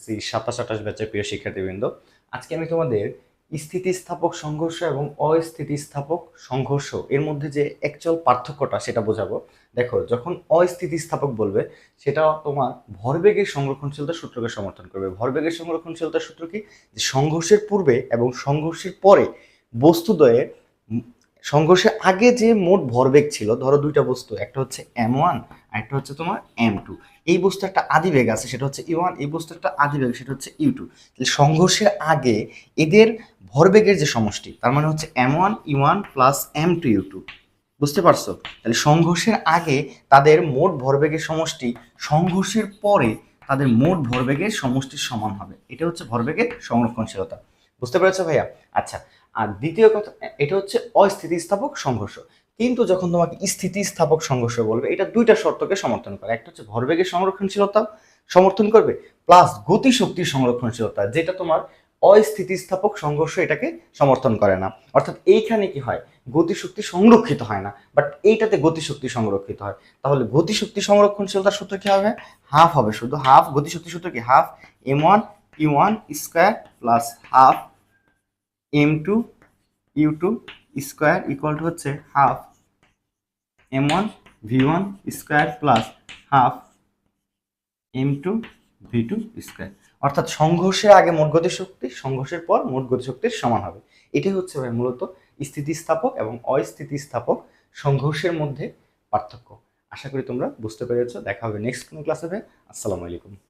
27-28 ব্যাচের প্রিয় শিক্ষার্থীবৃন্দ, আজকে আমি তোমাদের স্থিতিস্থাপক সংঘর্ষ এবং অস্থিতিস্থাপক সংঘর্ষ এর মধ্যে যে অ্যাকচুয়াল পার্থক্যটা সেটা বোঝাবো। দেখো, যখন অস্থিতিস্থাপক বলবে সেটা তোমার ভরবেগের সংরক্ষণশীলতার সূত্রকে সমর্থন করবে। ভরবেগের সংরক্ষণশীলতার সূত্র কি? যে সংঘর্ষের পূর্বে এবং সংঘর্ষের পরে বস্তুদ্বয়ের সংঘর্ষের আগে যে মোট ভরবেগ ছিল, ধরো দুইটা বস্তু, একটা হচ্ছে m1 আর একটা হচ্ছে তোমার m2। এই বস্তুর একটা আদিবেগ আছে, সেটা হচ্ছে u1, এই বস্তুর একটা আদিবেগ সেটা হচ্ছে u2। তাহলে সংঘর্ষের আগে এদের ভরবেগের যে সমষ্টি, তার মানে হচ্ছে m1 u1 plus m2 u2। বুঝতে পারছো? তাহলে সংঘর্ষের আগে তাদের মোট ভরবেগের সমষ্টি সংঘর্ষের পরে তাদের মোট ভরবেগের সমষ্টির সমান হবে। এটা হচ্ছে ভরবেগের সংরক্ষণশীলতা। বুঝতে পেরেছো ভাইয়া? আচ্ছা, আর দ্বিতীয় কথা, এটা হচ্ছে অস্থিতিস্থাপক সংঘর্ষ। কিন্তু যখন তোমাকে স্থিতিস্থাপক সংঘর্ষ বলবে, এটা দুইটা শর্তকে সমর্থন করে। একটা হচ্ছে ভরবেগের সংরক্ষণশীলতা সমর্থন করবে, প্লাস গতিশক্তির সংরক্ষণশীলতা, যেটা তোমার অস্থিতিস্থাপক সংঘর্ষ এটাকে সমর্থন করে না। অর্থাৎ এইখানে কি হয়, গতিশক্তি সংরক্ষিত হয় না, বাট এইটাতে গতিশক্তি সংরক্ষিত হয়। তাহলে গতিশক্তি সংরক্ষণশীলতার সূত্র কি হবে? হাফ হবে, শুধু হাফ। গতিশক্তির সূত্র কি? Half m1 u1 square plus half m2 u2 square equal to হচ্ছে half m1 v1 square plus half m2 v2 square. অর্থাৎ সংঘর্ষের আগে মোট গতিশক্তি সংঘর্ষের পর মোট গতিশক্তির সমান হবে। এটাই হচ্ছে ভাই মূলত স্থিতিস্থাপক এবং অস্থিতিস্থাপক সংঘর্ষের মধ্যে পার্থক্য। আশা করি তোমরা বুঝতে পেরেছো। দেখা হবে নেক্সট কোনো ক্লাসে। আসসালামু আলাইকুম।